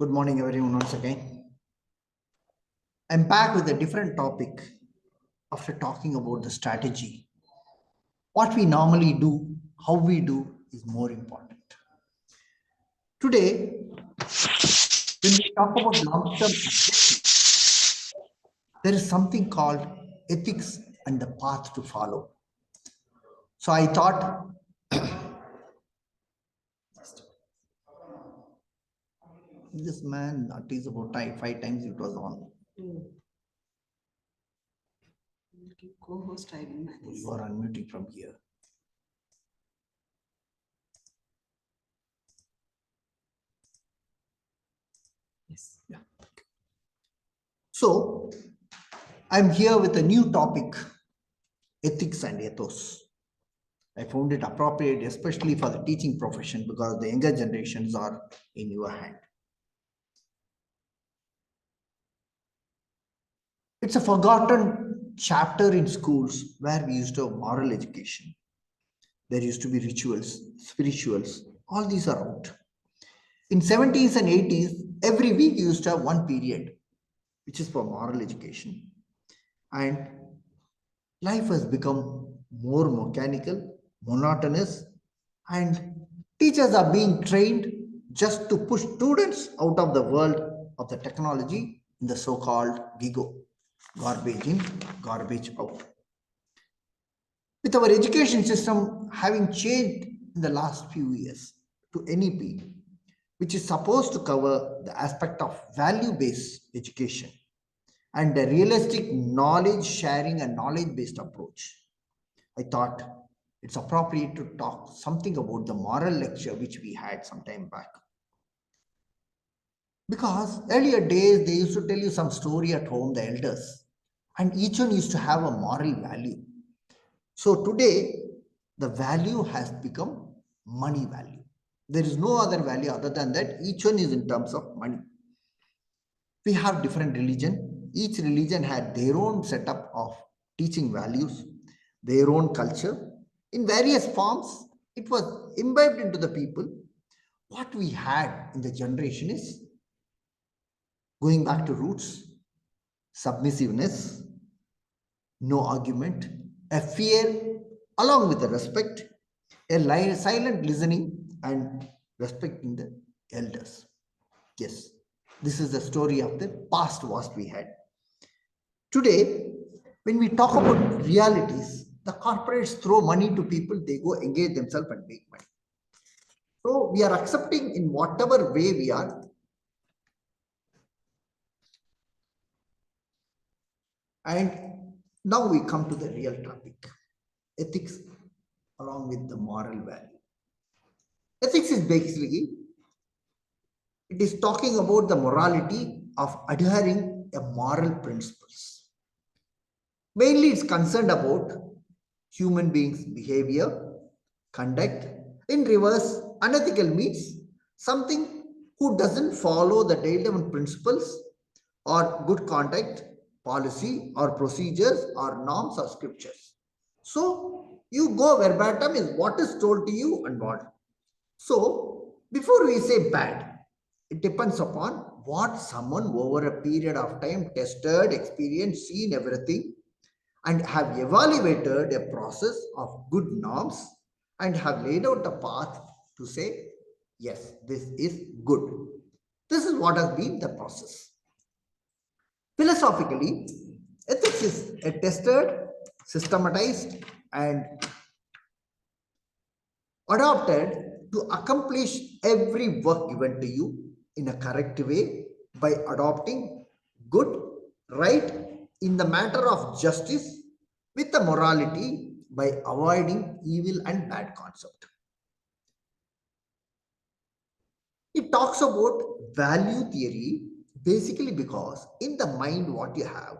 Good morning, everyone, once again. I'm back with a different topic after talking about the strategy. What we normally do, how we do, is more important. Today, when we talk about long term objectives, there is something called ethics and the path to follow. So I thought this man, at least about five times it was on. Co-host I will manage. You are unmuting from here. Yes. Yeah. So I'm here with a new topic, ethics and ethos. I found it appropriate, especially for the teaching profession, because the younger generations are in your hand. It's a forgotten chapter in schools where we used to have moral education. There used to be rituals, spirituals, all these are out. In 70s and 80s, every week you used to have one period, which is for moral education. And life has become more mechanical, monotonous, and teachers are being trained just to push students out of the world of the technology in the so-called GIGO, garbage in, garbage out. With our education system having changed in the last few years to NEP, which is supposed to cover the aspect of value-based education and a realistic knowledge sharing and knowledge based approach, I thought it's appropriate to talk something about the moral lecture which we had some time back. Because earlier days they used to tell you some story at home, the elders, and each one used to have a moral value. So today, the value has become money value. There is no other value other than that. Each one is in terms of money. We have different religion. Each religion had their own setup of teaching values, their own culture. In various forms, it was imbibed into the people. What we had in the generation is going back to roots, submissiveness, no argument, a fear along with the respect, a silent listening and respecting the elders. Yes, this is the story of the past what we had. Today, when we talk about realities, the corporates throw money to people, they go engage themselves and make money. So we are accepting in whatever way we are. And now we come to the real topic, ethics along with the moral value. Ethics is basically, it is talking about the morality of adhering a moral principles. Mainly it's concerned about human beings' behavior, conduct. In reverse, unethical means something who doesn't follow the data-driven principles or good conduct, policy or procedures or norms or scriptures. So you go verbatim is what is told to you and what. So before we say bad, it depends upon what someone over a period of time tested, experienced, seen everything and have evaluated a process of good norms and have laid out a path to say, yes, this is good. This is what has been the process. Philosophically, ethics is a tested, systematized, and adopted to accomplish every work given to you in a correct way by adopting good, right in the matter of justice with the morality by avoiding evil and bad concept. It talks about value theory basically because in the mind what you have,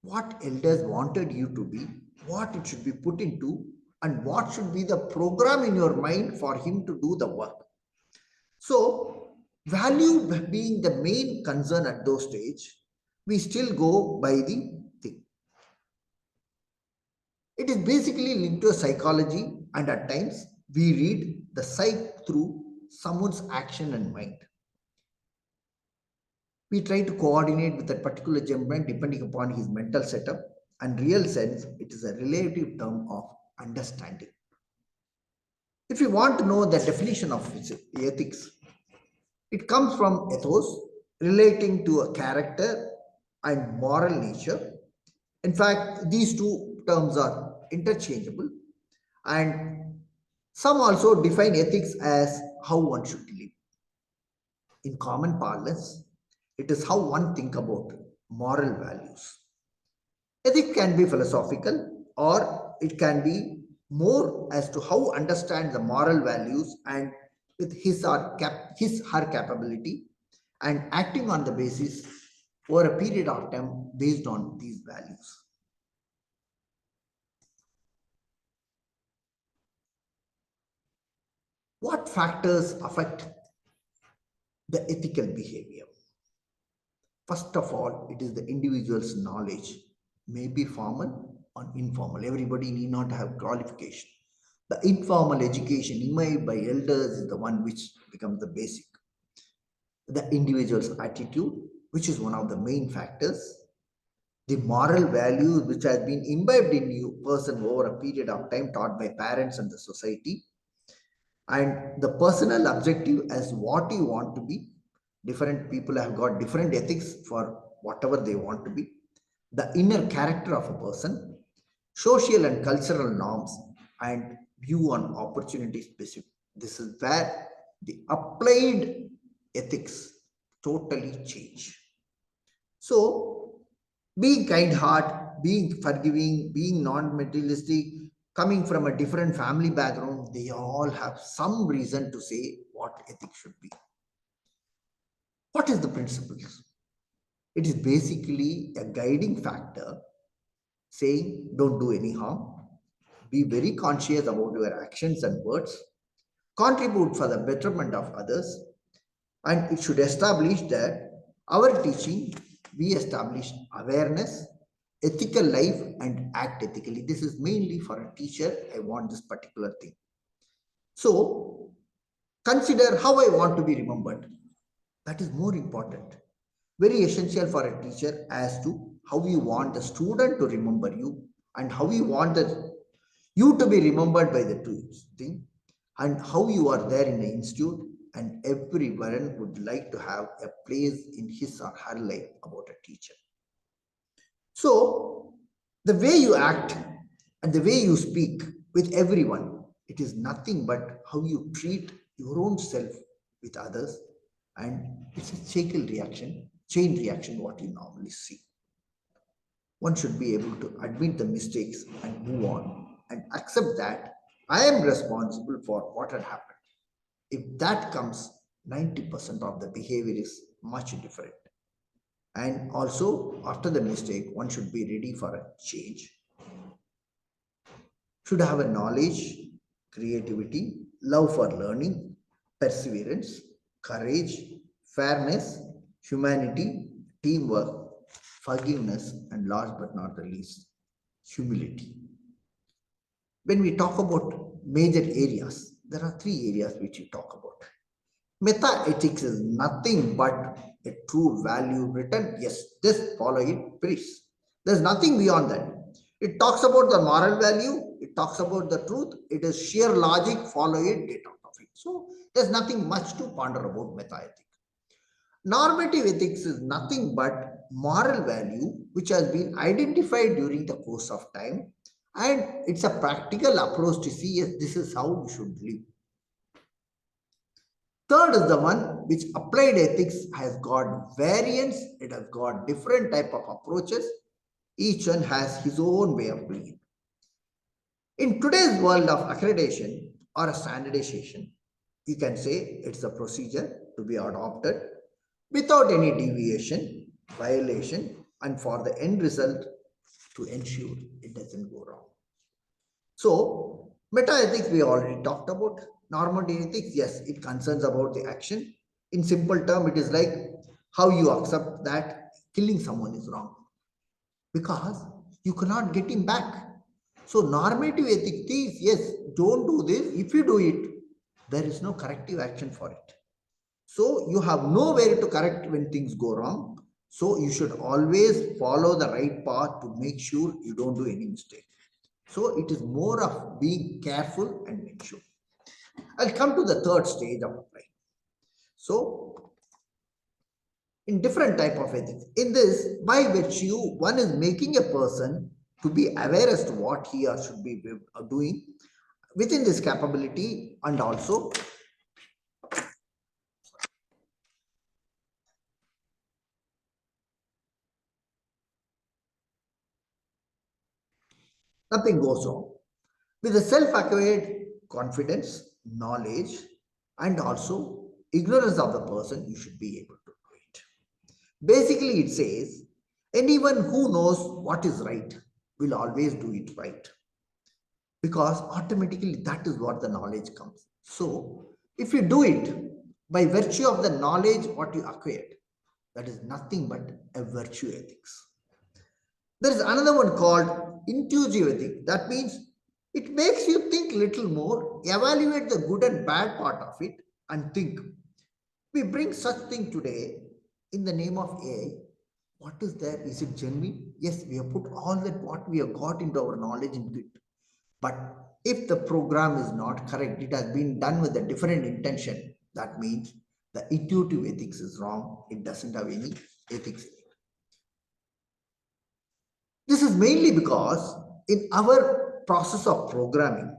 what elders wanted you to be, what it should be put into, and what should be the program in your mind for him to do the work. So, value being the main concern at those stage, we still go by the thing. It is basically linked to psychology, and at times we read the psyche through someone's action and mind. We try to coordinate with that particular gentleman depending upon his mental setup and real sense. It is a relative term of understanding. If you want to know the definition of ethics, it comes from ethos, relating to a character and moral nature. In fact, these two terms are interchangeable, and some also define ethics as how one should live. In common parlance, it is how one think about moral values. Ethics can be philosophical or it can be more as to how understand the moral values and with his her capability and acting on the basis over a period of time based on these values. What factors affect the ethical behavior? First of all, it is the individual's knowledge, may be formal or informal. Everybody need not have qualification. The informal education imbibed by elders is the one which becomes the basic. The individual's attitude, which is one of the main factors. The moral values which has been imbibed in you person over a period of time taught by parents and the society, and the personal objective as what you want to be. Different people have got different ethics for whatever they want to be. The inner character of a person, social and cultural norms, and view on opportunity specific. This is where the applied ethics totally change. So, being kind heart, being forgiving, being non-materialistic, coming from a different family background, they all have some reason to say what ethics should be. What is the principles? It is basically a guiding factor saying don't do any harm, be very conscious about your actions and words, contribute for the betterment of others, and it should establish that our teaching we establish awareness, ethical life, and act ethically. This is mainly for a teacher. I want this particular thing. So consider how I want to be remembered. That is more important. Very essential for a teacher as to how you want the student to remember you and how you want you to be remembered by the two thing and how you are there in the institute, and everyone would like to have a place in his or her life about a teacher. So the way you act and the way you speak with everyone, it is nothing but how you treat your own self with others, and it's a chain reaction what you normally see. One should be able to admit the mistakes and move on and accept that I am responsible for what had happened. If that comes, 90% of the behavior is much different. And also, after the mistake, one should be ready for a change. Should have a knowledge, creativity, love for learning, perseverance, courage, fairness, humanity, teamwork, forgiveness, and last but not the least, humility. When we talk about major areas, there are three areas which we talk about. Meta ethics is nothing but a true value written. Yes, this follow it, please. There's nothing beyond that. It talks about the moral value, it talks about the truth, it is sheer logic, follow it, get out of it. So there's nothing much to ponder about meta ethics. Normative ethics is nothing but moral value which has been identified during the course of time, and it's a practical approach to see yes, this is how we should live. Third is the one which applied ethics has got variants, it has got different type of approaches. Each one has his own way of doing it. In today's world of accreditation or a standardization, you can say it's a procedure to be adopted without any deviation, violation, and for the end result to ensure it doesn't go wrong. So, meta ethics we already talked about. Normative ethics, yes, it concerns about the action. In simple term, it is like how you accept that killing someone is wrong because you cannot get him back. So normative ethics is yes, don't do this. If you do it, there is no corrective action for it. So you have nowhere to correct when things go wrong. So you should always follow the right path to make sure you don't do any mistake. So it is more of being careful and make sure. I'll come to the third stage of applying. So in different type of ethics, in this, by virtue, one is making a person to be aware as to what he or should be doing within this capability, and also nothing goes wrong. With the self-acquired confidence, knowledge, and also ignorance of the person, you should be able to do it. Basically, it says anyone who knows what is right will always do it right, because automatically that is what the knowledge comes. So, if you do it by virtue of the knowledge what you acquired, that is nothing but a virtue ethics. There is another one called intuitive ethics. That means it makes you think little more, evaluate the good and bad part of it, and think. We bring such thing today in the name of AI. What is there? Is it genuine? Yes, we have put all that what we have got into our knowledge into it. But if the program is not correct, it has been done with a different intention. That means the intuitive ethics is wrong. It doesn't have any ethics. This is mainly because in our process of programming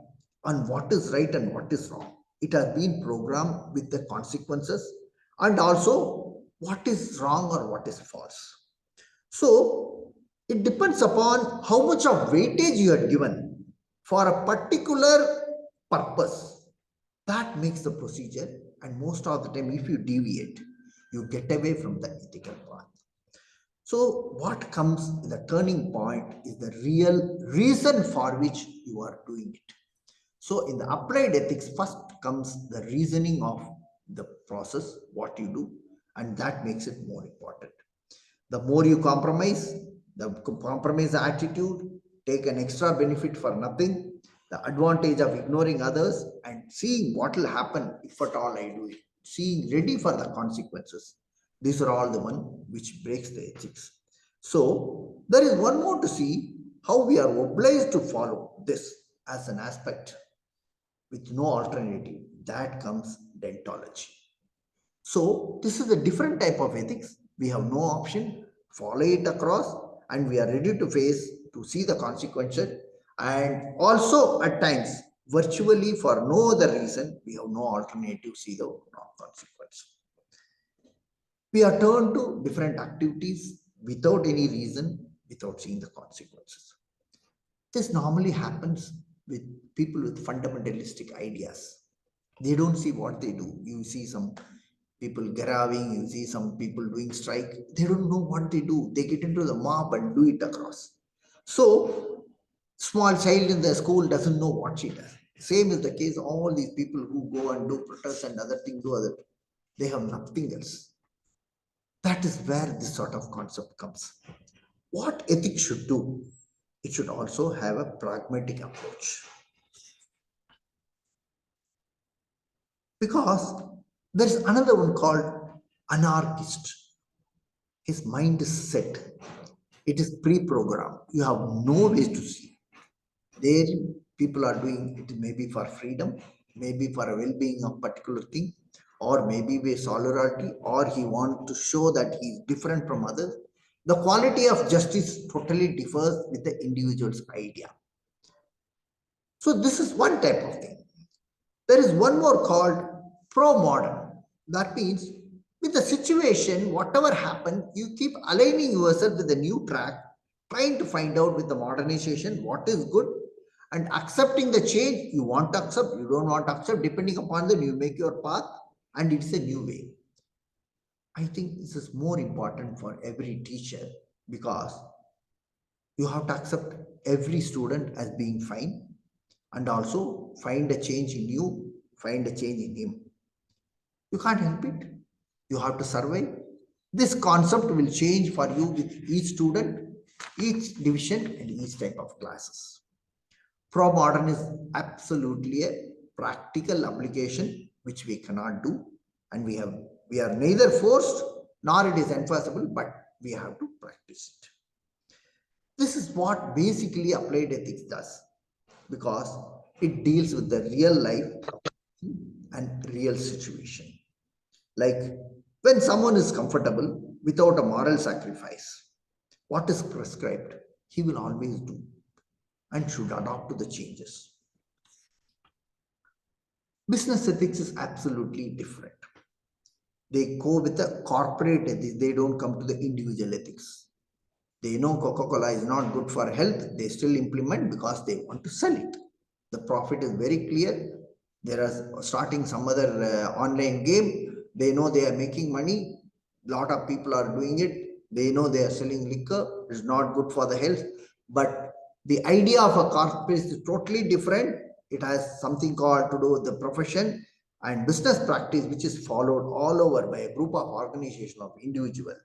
on what is right and what is wrong, it has been programmed with the consequences and also what is wrong or what is false. So it depends upon how much of weightage you are given for a particular purpose. That makes the procedure, and most of the time, if you deviate, you get away from the ethical path. So, what comes the turning point is the real reason for which you are doing it. So, in the applied ethics, first comes the reasoning of the process, what you do, and that makes it more important. The more you compromise, the compromise attitude, take an extra benefit for nothing, the advantage of ignoring others, and seeing what will happen if at all I do it, seeing ready for the consequences. These are all the one which breaks the ethics. So there is one more to see how we are obliged to follow this as an aspect with no alternative. That comes deontology. So this is a different type of ethics. We have no option, follow it across, and we are ready to face to see the consequences. And also at times, virtually for no other reason, we have no alternative see the wrong consequence. We are turned to different activities without any reason, without seeing the consequences. This normally happens with people with fundamentalistic ideas. They don't see what they do. You see some people garaving, you see some people doing strike. They don't know what they do. They get into the mob and do it across. So, small child in the school doesn't know what she does. Same is the case. All these people who go and do protests and other things, do other, they have nothing else. That is where this sort of concept comes. What ethics should do? It should also have a pragmatic approach. Because there's another one called anarchist. His mind is set. It is pre-programmed. You have no ways to see. There people are doing it maybe for freedom, maybe for a well-being of particular thing, or maybe with solidarity, or he wants to show that he is different from others. The quality of justice totally differs with the individual's idea. So this is one type of thing. There is one more called pro-modern. That means with the situation, whatever happened, you keep aligning yourself with the new track, trying to find out with the modernization what is good and accepting the change you want to accept, you don't want to accept, depending upon that, you make your path and it's a new way. I think this is more important for every teacher because you have to accept every student as being fine and also find a change in you, find a change in him. You can't help it. You have to survive. This concept will change for you with each student, each division, and each type of classes. Pro-modern is absolutely a practical application which we cannot do, and we have We are neither forced nor it is enforceable, but we have to practice it. This is what basically applied ethics does, because it deals with the real life and real situation. Like when someone is comfortable without a moral sacrifice, what is prescribed, he will always do and should adopt to the changes. Business ethics is absolutely different. They go with the corporate ethics, they don't come to the individual ethics. They know Coca-Cola is not good for health, they still implement because they want to sell it. The profit is very clear. They are starting some other online game. They know they are making money. Lot of people are doing it. They know they are selling liquor. It's not good for the health. But the idea of a corporate is totally different. It has something called to do with the profession and business practice, which is followed all over by a group of organization of individual,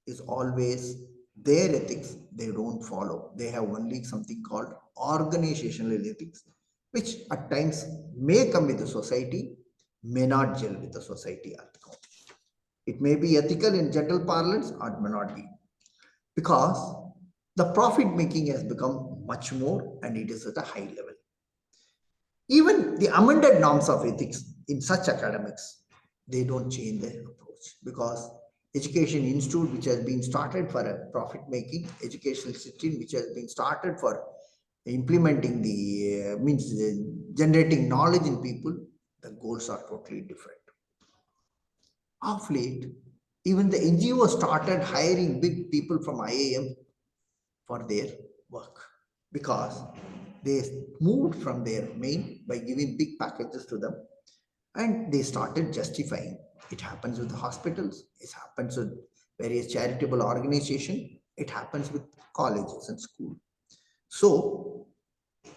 is always their ethics they don't follow. They have only something called organizational ethics, which at times may come with the society, may not gel with the society outcome. It may be ethical in general parlance or it may not be, because the profit making has become much more and it is at a high level. Even the amended norms of ethics in such academics, they don't change their approach, because education institute which has been started for a profit making, educational system which has been started for implementing the means generating knowledge in people, the goals are totally different. Of late, even the NGO started hiring big people from IAM for their work, because they moved from their main by giving big packages to them and they started justifying. It happens with the hospitals, it happens with various charitable organizations, it happens with colleges and schools. So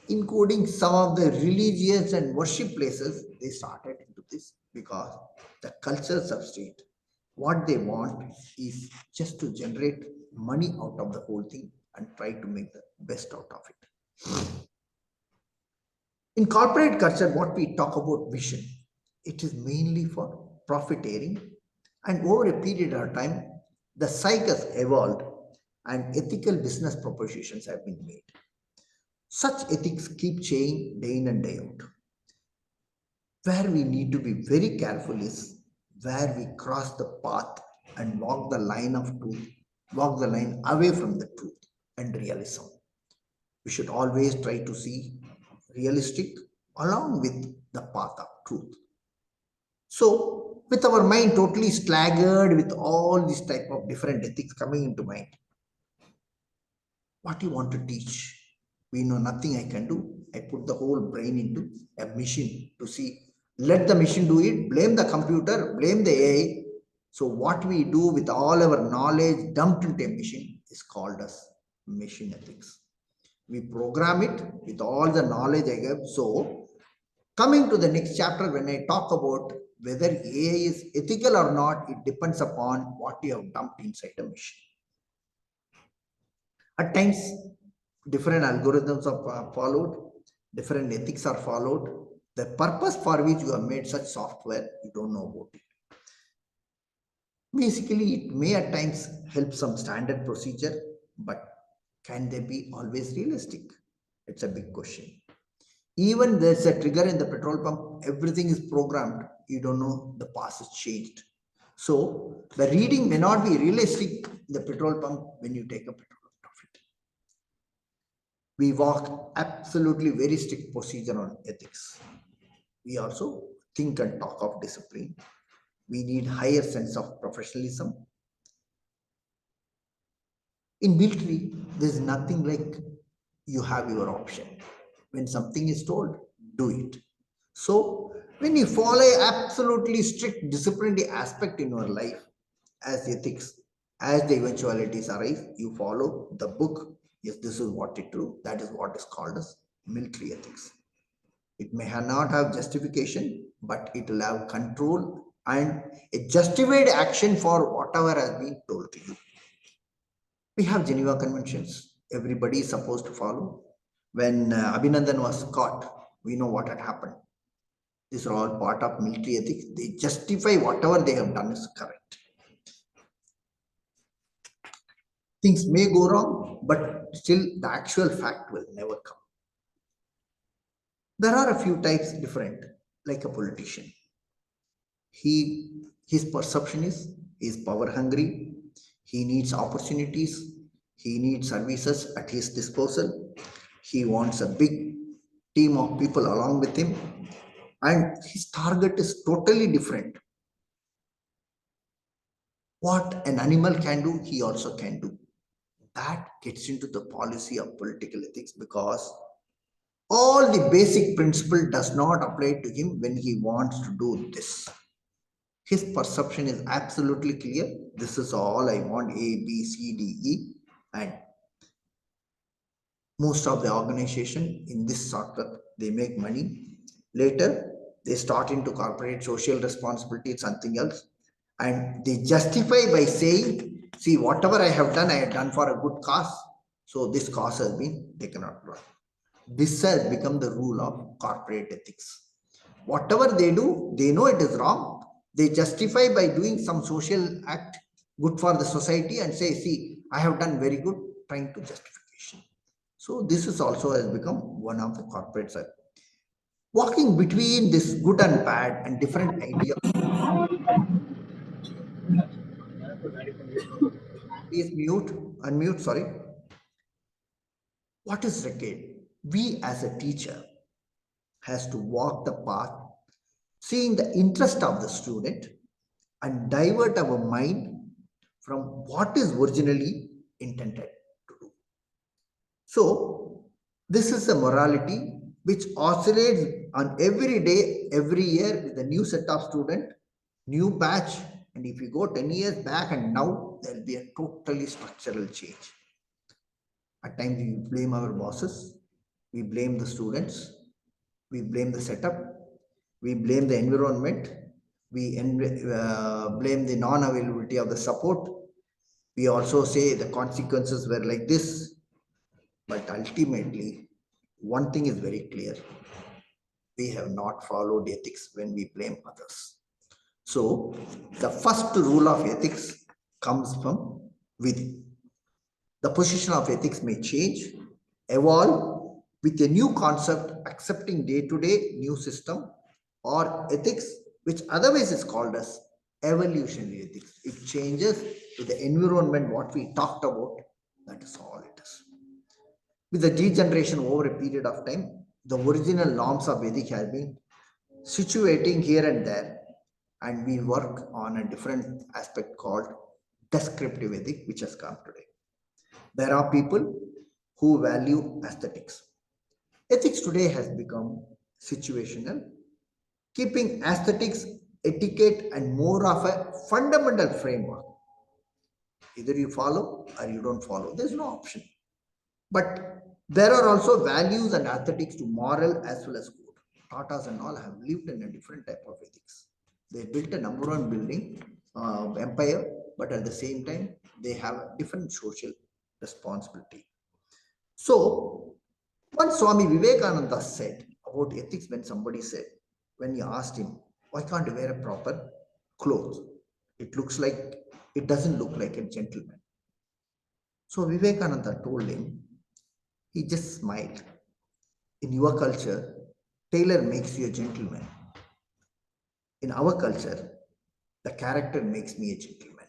including some of the religious and worship places, they started into this because the culture substrate, what they want is just to generate money out of the whole thing and try to make the best out of it. In corporate culture, what we talk about vision, it is mainly for profiteering, and over a period of time, the psyche has evolved and ethical business propositions have been made. Such ethics keep changing day in and day out. Where we need to be very careful is where we cross the path and walk the line of truth, walk the line away from the truth and realism. We should always try to see realistic along with the path of truth. So, with our mind totally staggered with all these type of different ethics coming into mind, what you want to teach? We know nothing I can do. I put the whole brain into a machine to see. Let the machine do it, blame the computer, blame the AI. So what we do with all our knowledge dumped into a machine is called as machine ethics. We program it with all the knowledge I have. So coming to the next chapter, when I talk about whether AI is ethical or not, it depends upon what you have dumped inside the machine. At times, different algorithms are followed, different ethics are followed. The purpose for which you have made such software, you don't know about it. Basically, it may at times help some standard procedure, but can they be always realistic? It's a big question. Even there's a trigger in the petrol pump, everything is programmed. You don't know the past is changed. So the reading may not be realistic in the petrol pump when you take a petrol profit. We walk absolutely very strict procedure on ethics. We also think and talk of discipline. We need higher sense of professionalism. In military, there's nothing like you have your option. When something is told, do it. So when you follow absolutely strict disciplinary aspect in your life as ethics, as the eventualities arise, you follow the book. Yes, this is what it do. That is what is called as military ethics. It may not have justification, but it will have control and a justified action for whatever has been told to you. We have Geneva Conventions. Everybody is supposed to follow. When Abhinandan was caught, we know what had happened. These are all part of military ethics. They justify whatever they have done is correct. Things may go wrong, but still the actual fact will never come. There are a few types different, like a politician. His perception is power hungry. He needs opportunities. He needs services at his disposal. He wants a big team of people along with him, and his target is totally different. What an animal can do, he also can do. That gets into the policy of political ethics, because all the basic principle does not apply to him when he wants to do this. His perception is absolutely clear. This is all I want, A, B, C, D, E. And most of the organization in this shortcut, they make money. Later, they start into corporate social responsibility, something else. And they justify by saying, see, whatever I have done for a good cause. So this cause has been taken out. This has become the rule of corporate ethics. Whatever they do, they know it is wrong. They justify by doing some social act good for the society and say, see, I have done very good, trying to justification. So this is also has become one of the corporate side. Walking between this good and bad and different idea. Please unmute, sorry. What is required? We as a teacher has to walk the path, seeing the interest of the student and divert our mind from what is originally intended to do. So, this is a morality which oscillates on every day, every year with a new set of student, new batch. And if you go 10 years back and now, there will be a totally structural change. At times, we blame our bosses, we blame the students, we blame the setup, we blame the environment, we blame the non-availability of the support. We also say the consequences were like this. But ultimately, one thing is very clear. We have not followed ethics when we blame others. So, the first rule of ethics comes from within. The position of ethics may change, evolve with a new concept, accepting day-to-day new system, or ethics, which otherwise is called as evolutionary ethics. It changes with the environment, what we talked about. That is all it is. With the degeneration over a period of time, the original norms of ethics have been situating here and there, and we work on a different aspect called descriptive ethics, which has come today. There are people who value aesthetics. Ethics today has become situational, keeping aesthetics, etiquette, and more of a fundamental framework. Either you follow or you don't follow. There's no option. But there are also values and aesthetics to moral as well as code. Tatas and all have lived in a different type of ethics. They built a number one building, empire, but at the same time, they have a different social responsibility. So, once Swami Vivekananda said about ethics, when you asked him, why can't you wear a proper clothes? It doesn't look like a gentleman. So Vivekananda told him, he just smiled. In your culture, tailor makes you a gentleman. In our culture, the character makes me a gentleman.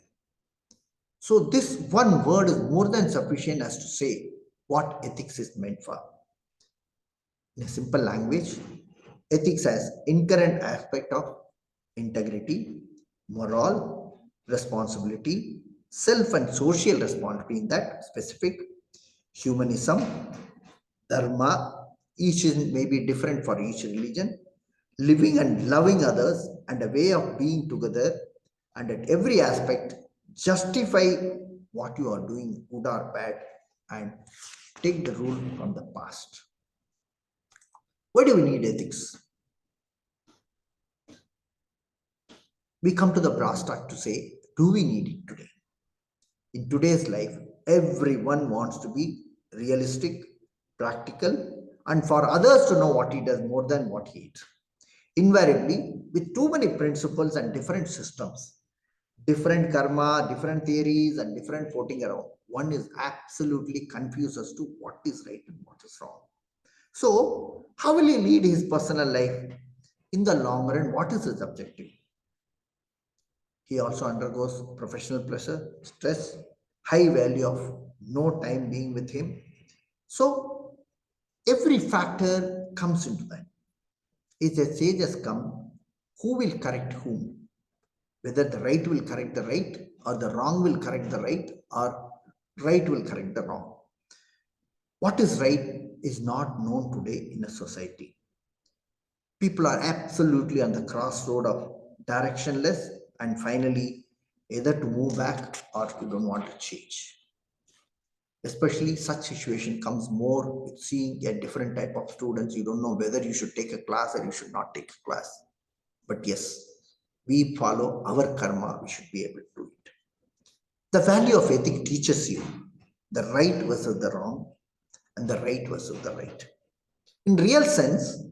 So this one word is more than sufficient as to say what ethics is meant for. In a simple language, ethics has inherent aspect of integrity, moral, responsibility, self and social responsibility in that specific, humanism, dharma, each is maybe different for each religion, living and loving others, and a way of being together, and at every aspect, justify what you are doing, good or bad, and take the rule from the past. Why do we need ethics? We come to the brass tack to say, do we need it today? In today's life, everyone wants to be realistic, practical, and for others to know what he does more than what he eats. invariably with too many principles and different systems, different karma, different theories, and different floating around. One is absolutely confused as to what is right and what is wrong. So, how will he lead his personal life in the long run? What is his objective? He also undergoes professional pressure, stress, high value of no time being with him. So, every factor comes into that. If a sage has come, who will correct whom? Whether the right will correct the right, or the wrong will correct the right, or right will correct the wrong. What is right is not known today in a society. People are absolutely on the crossroad of directionless and finally either to move back or you don't want to change. Especially such situation comes more with seeing a different type of students. You don't know whether you should take a class or you should not take a class. But yes, we follow our karma, we should be able to do it. The value of ethic teaches you the right versus the wrong and the right versus the right. In real sense,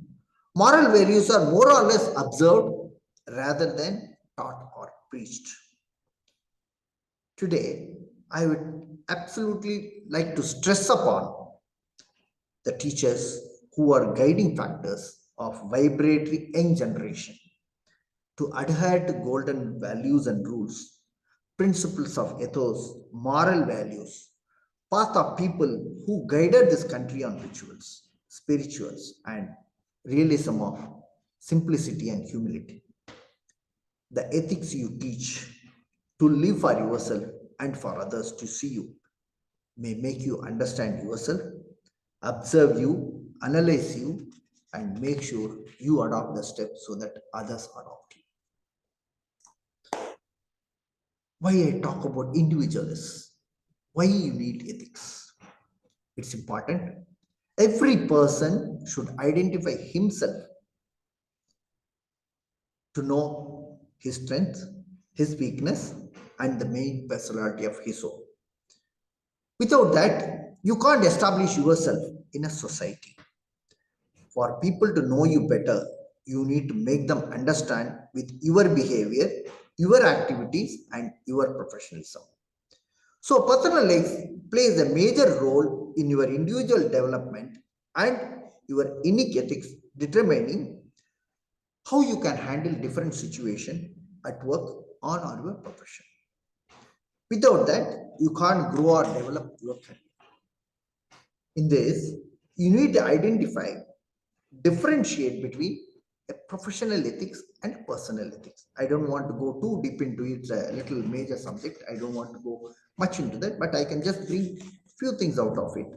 moral values are more or less observed rather than taught or preached. Today, I would absolutely like to stress upon the teachers who are guiding factors of vibratory young generation to adhere to golden values and rules, principles of ethos, moral values, path of people who guided this country on rituals, spirituals, and realism of simplicity and humility. The ethics you teach to live for yourself and for others to see you may make you understand yourself, observe you, analyze you, and make sure you adopt the steps so that others adopt you. Why I talk about individualists? Why you need ethics? It's important. Every person should identify himself to know his strength, his weakness, and the main personality of his own. Without that, you can't establish yourself in a society. For people to know you better, you need to make them understand with your behavior, your activities, and your professionalism. So, personal life plays a major role in your individual development and your unique ethics determining how you can handle different situations at work on or your profession. Without that, you can't grow or develop your career. In this, you need to identify, differentiate between a professional ethics and personal ethics. I don't want to go too deep into it, it's a little major subject. I don't want to go much into that, but I can just bring few things out of it.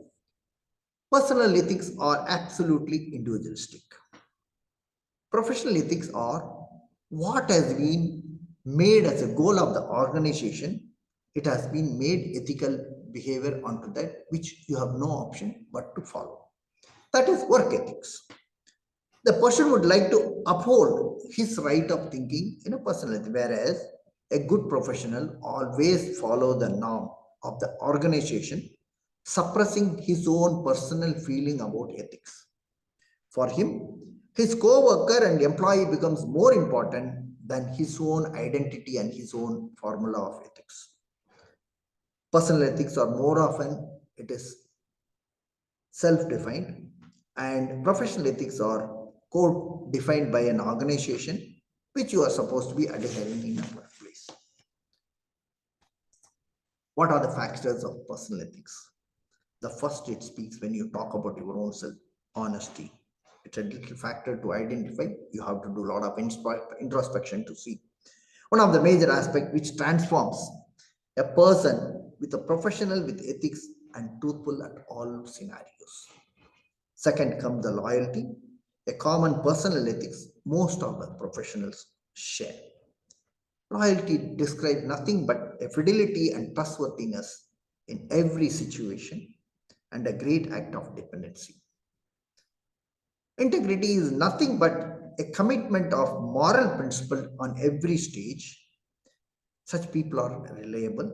Personal ethics are absolutely individualistic. Professional ethics are what has been made as a goal of the organization. It has been made ethical behavior onto that, which you have no option but to follow. That is work ethics. The person would like to uphold his right of thinking in a personality, whereas a good professional always follow the norm of the organization, suppressing his own personal feeling about ethics. For him, his co-worker and employee becomes more important than his own identity and his own formula of ethics. Personal ethics are more often it is self-defined, and professional ethics are code defined by an organization which you are supposed to be adhering in a workplace. What are the factors of personal ethics? The first it speaks when you talk about your own self, honesty. It's a little factor to identify. You have to do a lot of introspection to see. One of the major aspects which transforms a person with a professional with ethics and truthful at all scenarios. Second comes the loyalty, a common personal ethics most of the professionals share. Loyalty describes nothing but a fidelity and trustworthiness in every situation and a great act of dependency. Integrity is nothing but a commitment of moral principle on every stage. Such people are reliable,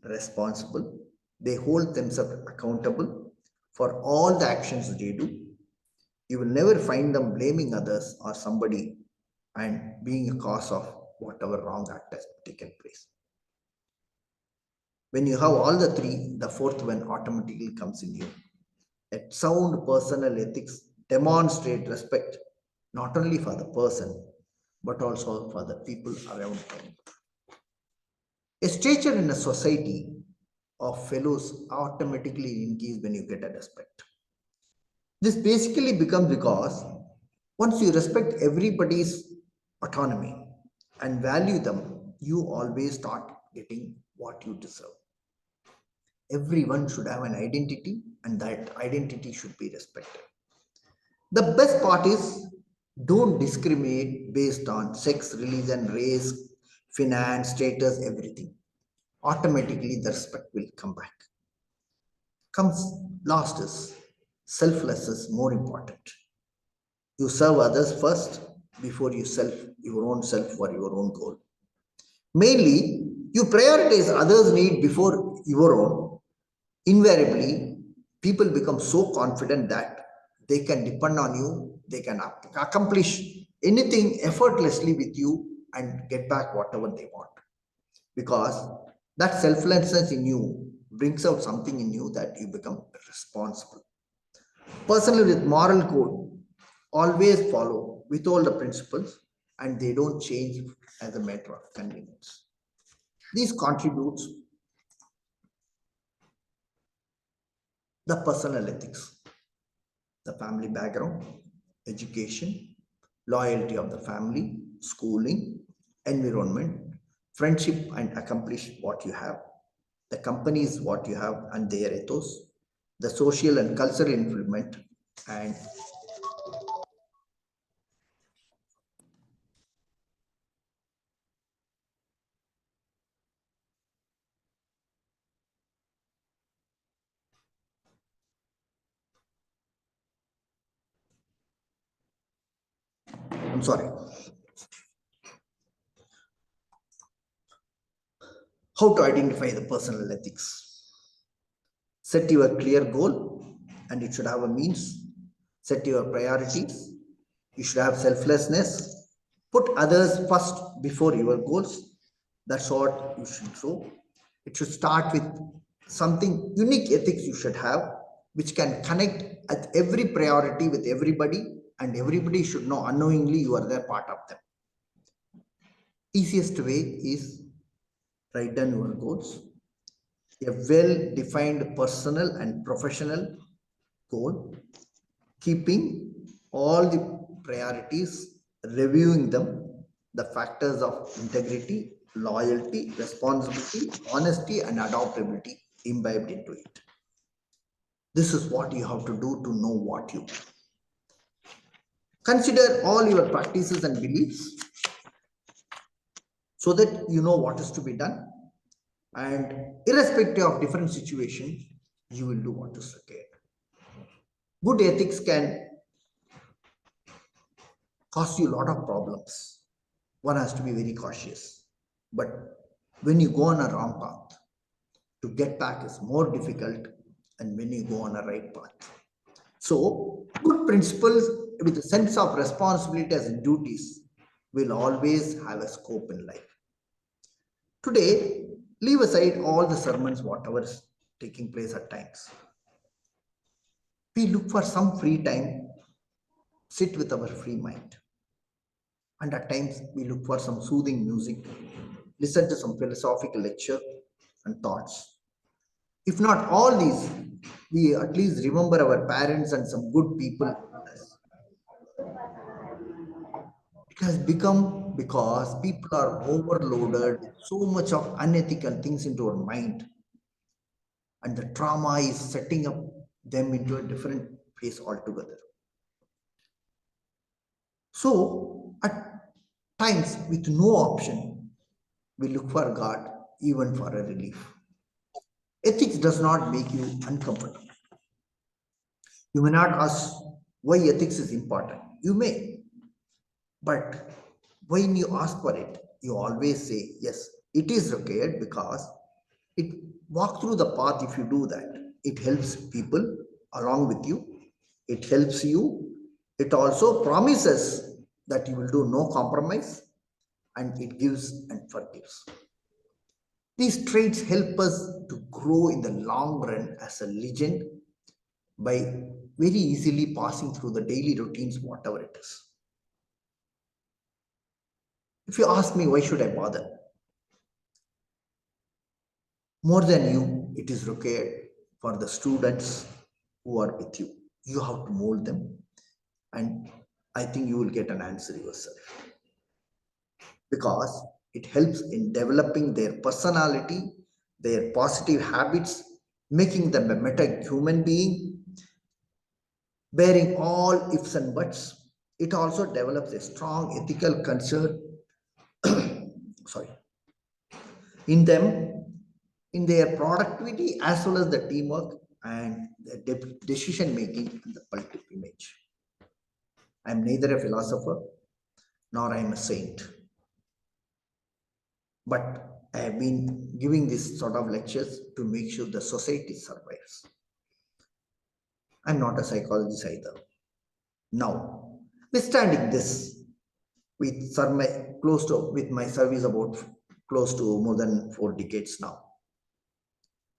responsible, they hold themselves accountable for all the actions they do. You will never find them blaming others or somebody and being a cause of whatever wrong act has taken place. When you have all the three, the fourth one automatically comes in you. A sound personal ethics demonstrate respect not only for the person but also for the people around him. A stature in a society of fellows automatically increase when you get a respect. This basically becomes because once you respect everybody's autonomy and value them, you always start getting what you deserve. Everyone should have an identity, and that identity should be respected. The best part is don't discriminate based on sex, religion, race, finance, status, everything. Automatically, the respect will come back. Comes last is selfless is more important. You serve others first before you self your own self for your own goal. Mainly, you prioritize others' need before your own. Invariably, people become so confident that they can depend on you, they can accomplish anything effortlessly with you and get back whatever they want. Because that selflessness in you brings out something in you that you become responsible. Personally, with moral code, always follow with all the principles and they don't change as a matter of convenience. These contributes the personal ethics, the family background, education, loyalty of the family, schooling, environment, friendship, and accomplish what you have. The company is what you have and their ethos, the social and cultural influence, and I'm sorry, how to identify the personal ethics. Set your clear goal and it should have a means. Set your priorities. You should have selflessness. Put others first before your goals. That's what you should show. It should start with something unique ethics you should have, which can connect at every priority with everybody, and everybody should know unknowingly you are there part of them. Easiest way is write down your goals, a well-defined personal and professional goal, keeping all the priorities, reviewing them, the factors of integrity, loyalty, responsibility, honesty, and adaptability imbibed into it. This is what you have to do to know what you consider all your practices and beliefs so that you know what is to be done, and irrespective of different situations you will do what is required. Good ethics can cause you a lot of problems. One has to be very cautious. But when you go on a wrong path, to get back is more difficult than when you go on a right path. So, good principles with a sense of responsibilities and duties will always have a scope in life. Today, leave aside all the sermons, whatever is taking place at times. We look for some free time, sit with our free mind. And at times, we look for some soothing music, listen to some philosophical lecture and thoughts. If not all these, we at least remember our parents and some good people. It has become because people are overloaded with so much of unethical things into our mind, and the trauma is setting up them into a different place altogether. So, at times, with no option, we look for God even for a relief. Ethics does not make you uncomfortable. You may not ask why ethics is important. You may, but when you ask for it, you always say, yes, it is required because it walk through the path if you do that. It helps people along with you. It helps you. It also promises that you will do no compromise, and it gives and forgives. These traits help us to grow in the long run as a legend by very easily passing through the daily routines, whatever it is. If you ask me, why should I bother? More than you, it is required for the students who are with you. You have to mold them, and I think you will get an answer yourself because it helps in developing their personality, their positive habits, making them a better human being, bearing all ifs and buts. It also develops a strong ethical culture, sorry, in them, in their productivity as well as the teamwork and the decision making and the public image. I am neither a philosopher nor I am a saint, but I have been giving this sort of lectures to make sure the society survives. I'm not a psychologist either. Now, withstanding this, with close to with my service about close to more than 4 decades now,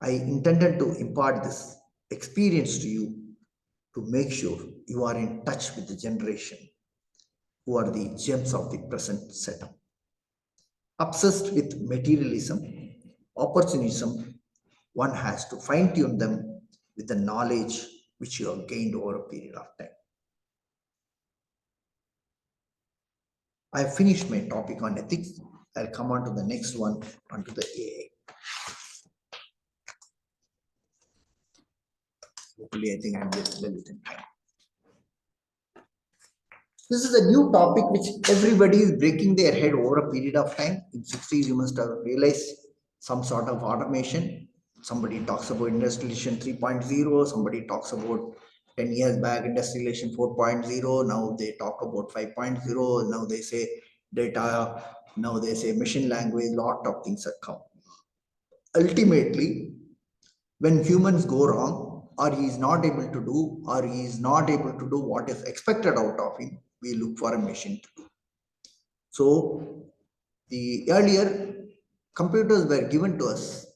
I intended to impart this experience to you to make sure you are in touch with the generation who are the gems of the present setup. Obsessed with materialism, opportunism, one has to fine tune them with the knowledge which you have gained over a period of time. I have finished my topic on ethics. I'll come on to the next one, onto the AI. Hopefully, I think I'm well within time. This is a new topic which everybody is breaking their head over a period of time. In 60s, you must have realized some sort of automation. Somebody talks about industrialization 3.0. Somebody talks about 10 years back industrialization 4.0. Now they talk about 5.0. Now they say data. Now they say machine language. Lot of things have come. Ultimately, when humans go wrong, or he is not able to do, or he is not able to do what is expected out of him, we look for a machine to do. So the earlier computers were given to us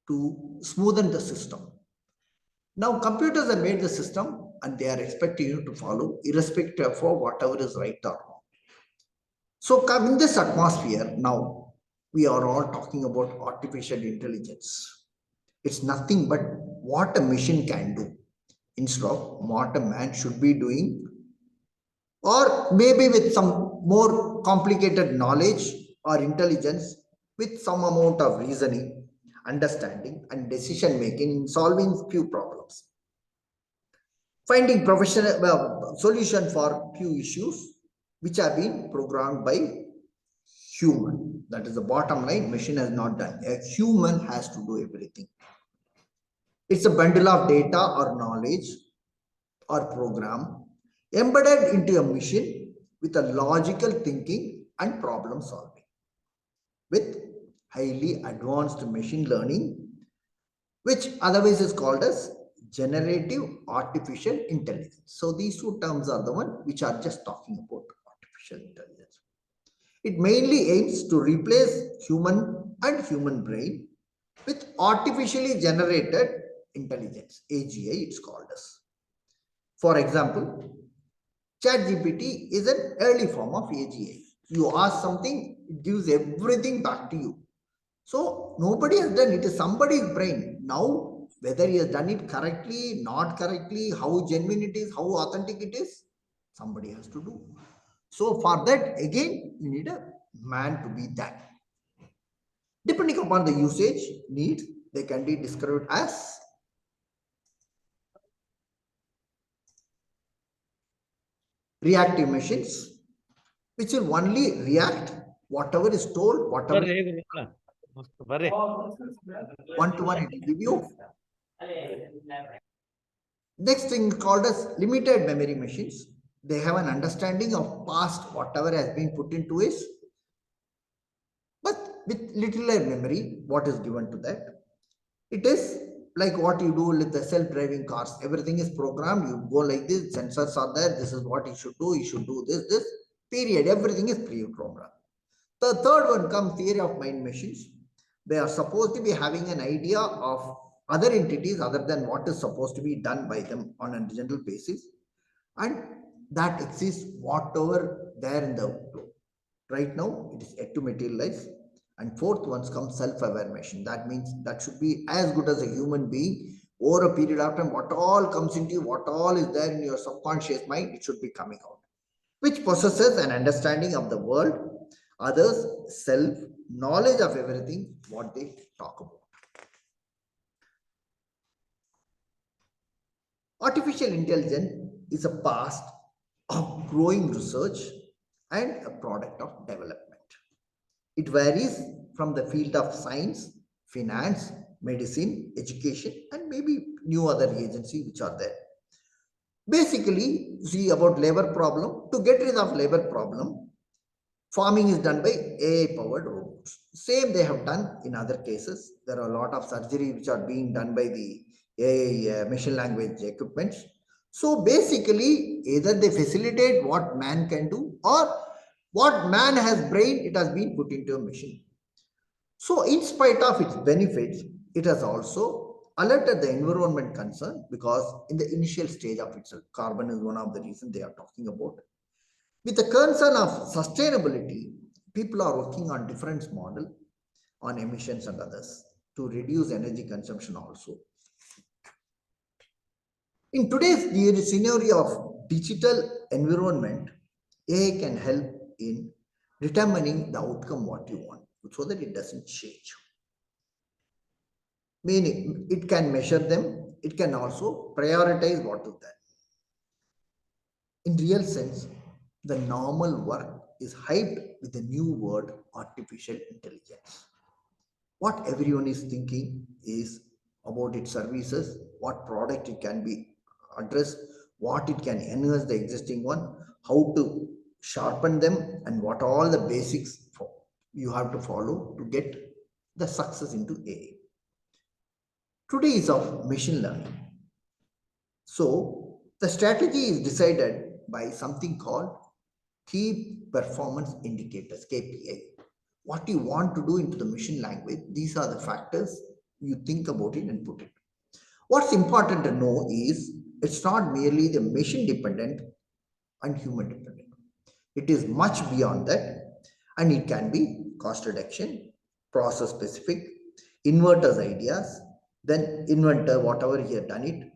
to smoothen the system. Now computers have made the system and they are expecting you to follow irrespective of whatever is right or wrong. So in this atmosphere now, we are all talking about artificial intelligence. It's nothing but what a machine can do instead of what a man should be doing, or maybe with some more complicated knowledge or intelligence with some amount of reasoning, understanding, and decision making in solving few problems. Finding professional solution for few issues which have been programmed by human. That is the bottom line. Machine has not done. A human has to do everything. It's a bundle of data or knowledge or program embedded into a machine with a logical thinking and problem solving with highly advanced machine learning, which otherwise is called as generative artificial intelligence. So these two terms are the one which are just talking about artificial intelligence. It mainly aims to replace human and human brain with artificially generated intelligence, AGI it's called as. For example, ChatGPT is an early form of AGI. You ask something, it gives everything back to you. So nobody has done it. It is somebody's brain. Now, whether he has done it correctly, not correctly, how genuine it is, how authentic it is, somebody has to do. So for that, again, you need a man to be that. Depending upon the usage needs, they can be described as reactive machines, which will only react whatever is told, whatever one to one it will give you. Next thing called as limited memory machines. They have an understanding of past, whatever has been put into it, but with littler memory, what is given to that. It is like what you do with the self-driving cars. Everything is programmed. You go like this, sensors are there. This is what you should do. You should do this, period. Everything is pre-programmed. The third one comes theory of mind machines. They are supposed to be having an idea of other entities other than what is supposed to be done by them on a general basis. And that exists whatever there in the flow. Right now, it is yet to materialize. And fourth one comes self-aware machine. That means that should be as good as a human being. Over a period of time, what all comes into you, what all is there in your subconscious mind, it should be coming out, which possesses an understanding of the world, others, self, knowledge of everything, what they talk about. Artificial intelligence is a past of growing research and a product of development. It varies from the field of science, finance, medicine, education, and maybe new other agencies which are there. Basically, see about labor problem. To get rid of labor problem, farming is done by AI powered robots. Same they have done in other cases. There are a lot of surgery which are being done by the AI machine language equipments. So basically, either they facilitate what man can do, or what man has brain, it has been put into a machine. So in spite of its benefits, it has also alerted the environment concern, because in the initial stage of itself, carbon is one of the reasons they are talking about. With the concern of sustainability, people are working on different model on emissions and others to reduce energy consumption also. In today's scenario of digital environment, AI can help in determining the outcome what you want so that it doesn't change. Meaning, it can measure them, it can also prioritize what is there. In real sense, the normal work is hyped with the new word artificial intelligence. What everyone is thinking is about its services, what product it can be addressed, what it can enhance the existing one, how to sharpen them, and what all the basics you have to follow to get the success into AI. Today is of machine learning. So the strategy is decided by something called key performance indicators, KPI. What you want to do into the machine language, these are the factors you think about it and put it. What's important to know is it's not merely the machine dependent and human dependent. It is much beyond that, and it can be cost reduction, process specific, inverters ideas, then inventor whatever he had done it,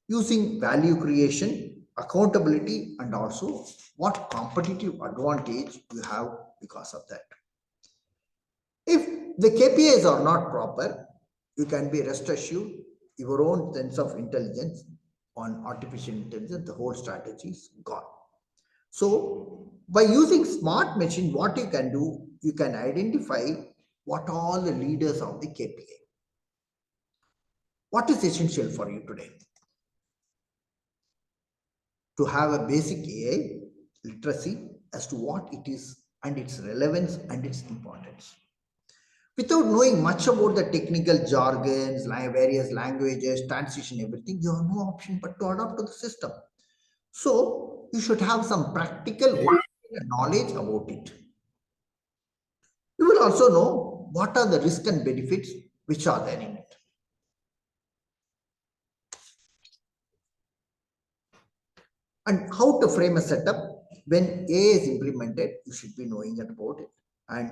using value creation, accountability, and also what competitive advantage you have because of that. If the KPIs are not proper, you can be rest assured your own sense of intelligence on artificial intelligence, the whole strategy is gone. So by using smart machine, what you can do, you can identify what all the leaders of the KPI. What is essential for you today? To have a basic AI literacy as to what it is and its relevance and its importance. Without knowing much about the technical jargons, various languages, transition, everything, you have no option but to adapt to the system. So you should have some practical knowledge about it. You will also know what are the risks and benefits which are there in it. And how to frame a setup when AI is implemented, you should be knowing about it. And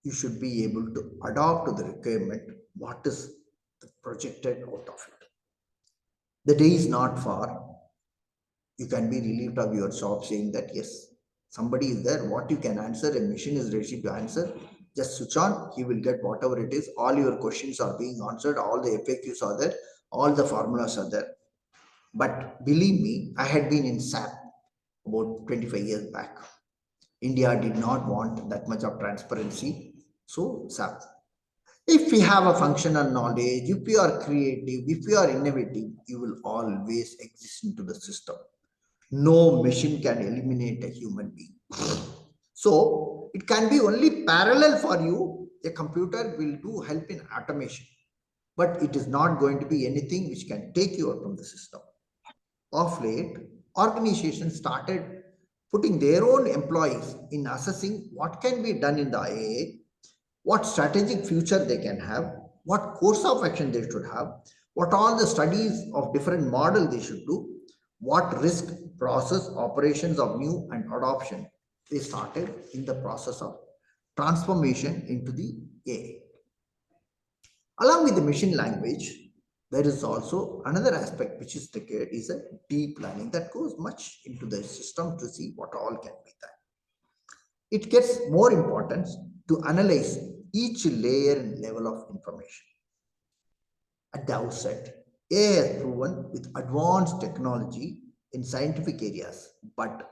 you should be able to adapt to the requirement, what is the projected out of it. The day is not far. You can be relieved of your job saying that, yes, somebody is there, what you can answer, a machine is ready to answer. Just switch on, he will get whatever it is. All your questions are being answered, all the FAQs are there, all the formulas are there. But believe me, I had been in SAP about 25 years back. India did not want that much of transparency. So SAP. If we have a functional knowledge, if you are creative, if you are innovative, you will always exist into the system. No machine can eliminate a human being. So it can be only parallel for you. A computer will do help in automation. but it is not going to be anything which can take you out from the system. Of late, organizations started putting their own employees in assessing what can be done in the IA, what strategic future they can have, what course of action they should have, what all the studies of different model they should do, what risk process operations of new and adoption they started in the process of transformation into the AI. Along with the machine language, there is also another aspect which is required is a deep learning that goes much into the system to see what all can be done. It gets more importance to analyze each layer and level of information. At the outset, AI has proven with advanced technology in scientific areas, but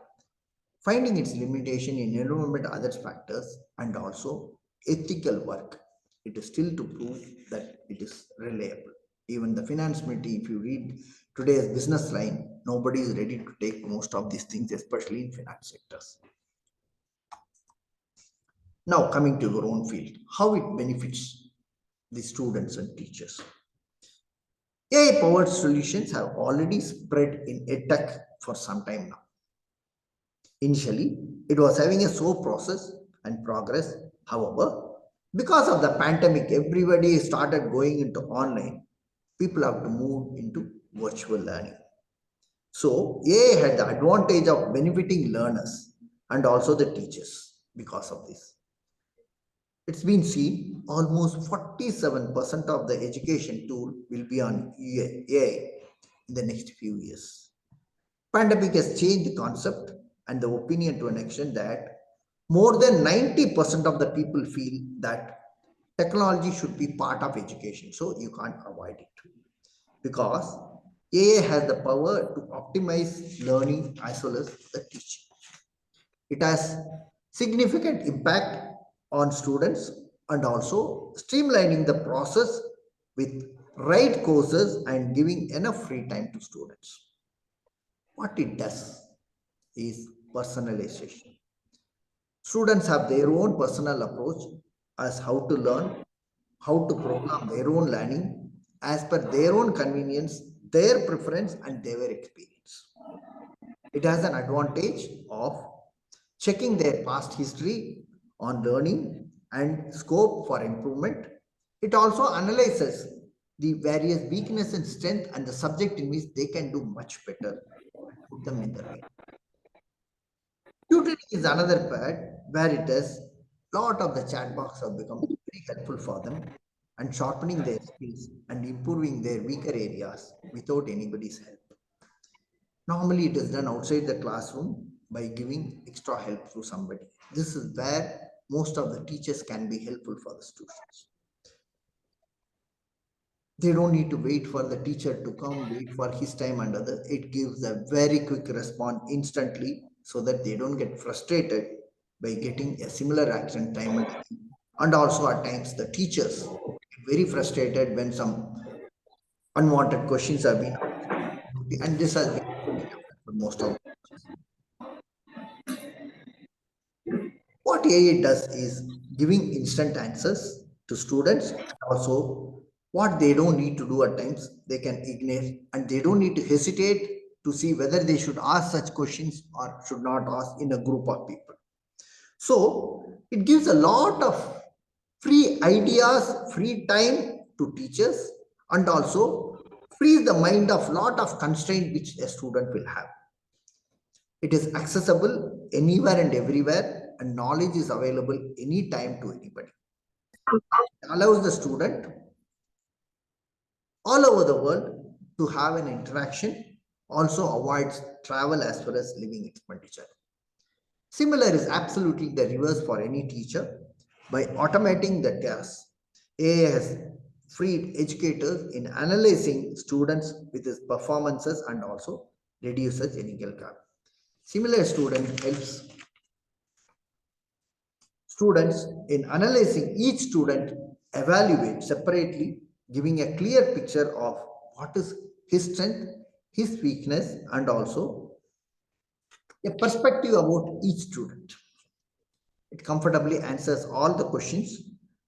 finding its limitation in environment other factors and also ethical work, it is still to prove that it is reliable. Even the finance committee, if you read today's business line, nobody is ready to take most of these things, especially in finance sectors. Now coming to your own field, how it benefits the students and teachers. AI powered solutions have already spread in edtech for some time now. Initially, it was having a slow process and progress. However, because of the pandemic, everybody started going into online. People have to move into virtual learning. So, AI had the advantage of benefiting learners and also the teachers because of this. It's been seen almost 47% of the education tool will be on AI in the next few years. Pandemic has changed the concept and the opinion to an extent that more than 90% of the people feel that technology should be part of education. So you can't avoid it because AI has the power to optimize learning as well as the teaching. It has significant impact on students and also streamlining the process with right courses and giving enough free time to students. What it does is personalization. Students have their own personal approach as how to learn, how to program their own learning as per their own convenience, their preference, and their experience. It has an advantage of checking their past history on learning and scope for improvement. It also analyzes the various weakness and strength and the subject in which they can do much better and put them in the right. Tutoring is another part where it is lot of the chat box have become very helpful for them and sharpening their skills and improving their weaker areas without anybody's help. Normally, it is done outside the classroom by giving extra help to somebody. This is where most of the teachers can be helpful for the students. They don't need to wait for the teacher to come, wait for his time and other. It gives a very quick response instantly so that they don't get frustrated by getting a similar action time and again. And also at times the teachers get very frustrated when some unwanted questions have been asked. And this has been happening for most of the teachers. What AI does is giving instant answers to students and also what they don't need to do at times, they can ignore and they don't need to hesitate to see whether they should ask such questions or should not ask in a group of people. So it gives a lot of free ideas, free time to teachers and also frees the mind of lot of constraint which a student will have. It is accessible anywhere and everywhere, and knowledge is available anytime to anybody. It allows the student all over the world to have an interaction, also avoids travel as well as living expenditure. Similar is absolutely the reverse for any teacher. By automating the tasks, AI has freed educators in analyzing students with his performances and also reduces clinical gap. Similar student helps students in analyzing each student evaluate separately, giving a clear picture of what is his strength, his weakness, and also a perspective about each student. It comfortably answers all the questions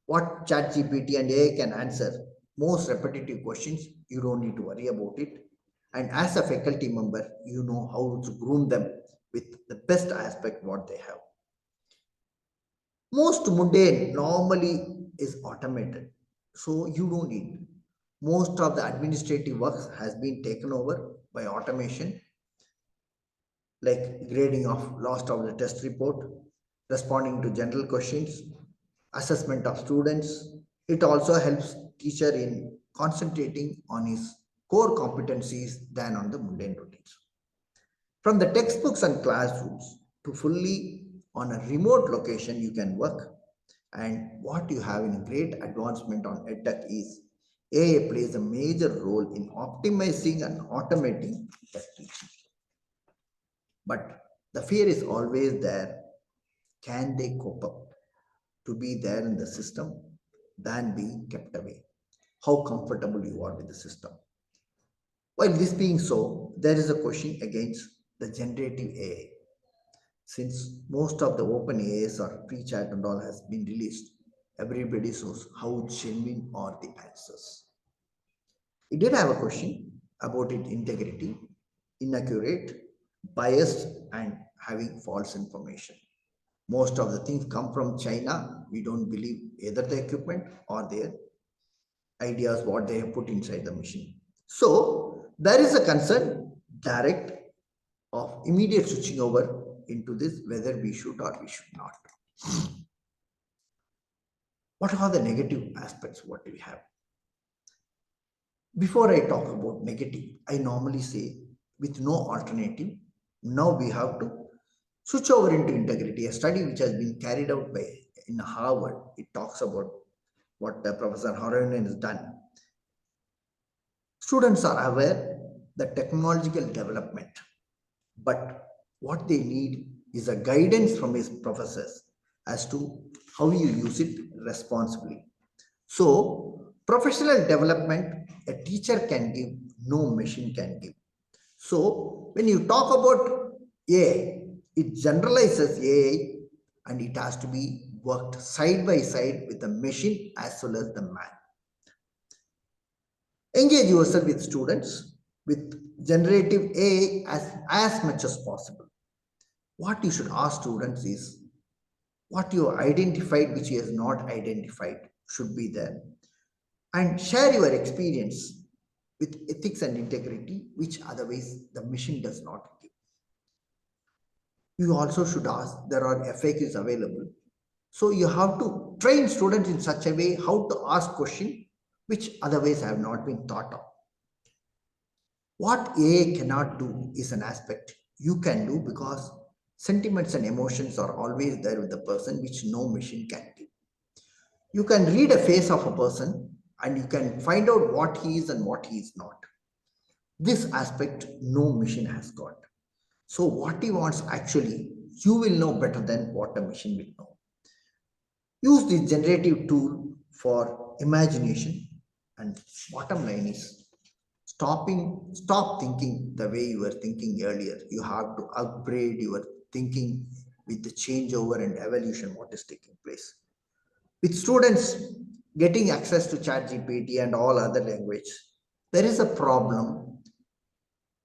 what ChatGPT and AI can answer. most repetitive questions, you don't need to worry about it. And as a faculty member, you know how to groom them with the best aspect what they have. Most mundane normally is automated, so you don't need. Most of the administrative work has been taken over by automation, like grading of last of the test report, responding to general questions, assessment of students. It also helps teacher in concentrating on his core competencies than on the mundane routines. From the textbooks and classrooms to fully on a remote location you can work. And what you have in great advancement on EdTech is AI plays a major role in optimizing and automating tech teaching. But the fear is always there. Can they cope up to be there in the system than being kept away? How comfortable you are with the system. While this being so, there is a question against the generative AI. Since most of the open AIs or pre-chat and all has been released, everybody knows how genuine are the answers. It did have a question about its integrity, inaccurate, biased, and having false information. Most of the things come from China. We don't believe either the equipment or their ideas, what they have put inside the machine. So there is a concern direct of immediate switching over into this, whether we should or we should not. What are the negative aspects? What do we have? Before I talk about negative, I normally say with no alternative, now we have to switch over into integrity. A study which has been carried out by in Harvard, it talks about what Professor Horonen has done. Students are aware that technological development, but what they need is a guidance from his professors as to how you use it responsibly. So, professional development a teacher can give, no machine can give. So, when you talk about AI, it generalizes AI and it has to be worked side by side with the machine as well as the man. Engage yourself with students with generative AI as much as possible. What you should ask students is what you identified, which you has not identified, should be there. And share your experience with ethics and integrity, which otherwise the machine does not give. You also should ask, there are FAQs available. So you have to train students in such a way how to ask questions which otherwise have not been thought of. What AI cannot do is an aspect you can do because sentiments and emotions are always there with the person which no machine can give. You can read a face of a person and you can find out what he is and what he is not. This aspect no machine has got. So what he wants actually, you will know better than what a machine will know. Use this generative tool for imagination, and bottom line is stop thinking the way you were thinking earlier. You have to upgrade your thinking with the changeover and evolution what is taking place. With students getting access to ChatGPT and all other language, there is a problem